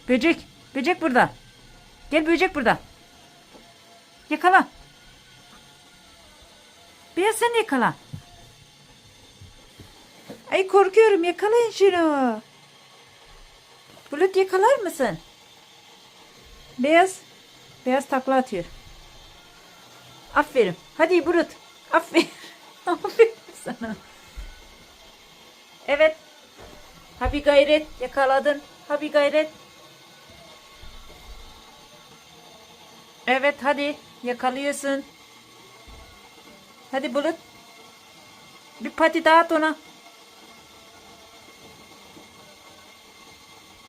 Böcek. Böcek burada. Gel böcek burada. Yakala. Beyaz sen de yakala. Ay korkuyorum, yakalayın şunu. Bulut yakalar mısın? Beyaz. Beyaz takla atıyor. Aferin. Hadi Bulut. Aferin. Aferin sana. Evet. Ha bir gayret. Yakaladın. Ha bir gayret. Evet hadi. Yakalıyorsun. Hadi Bulut. Bir pati daha at ona.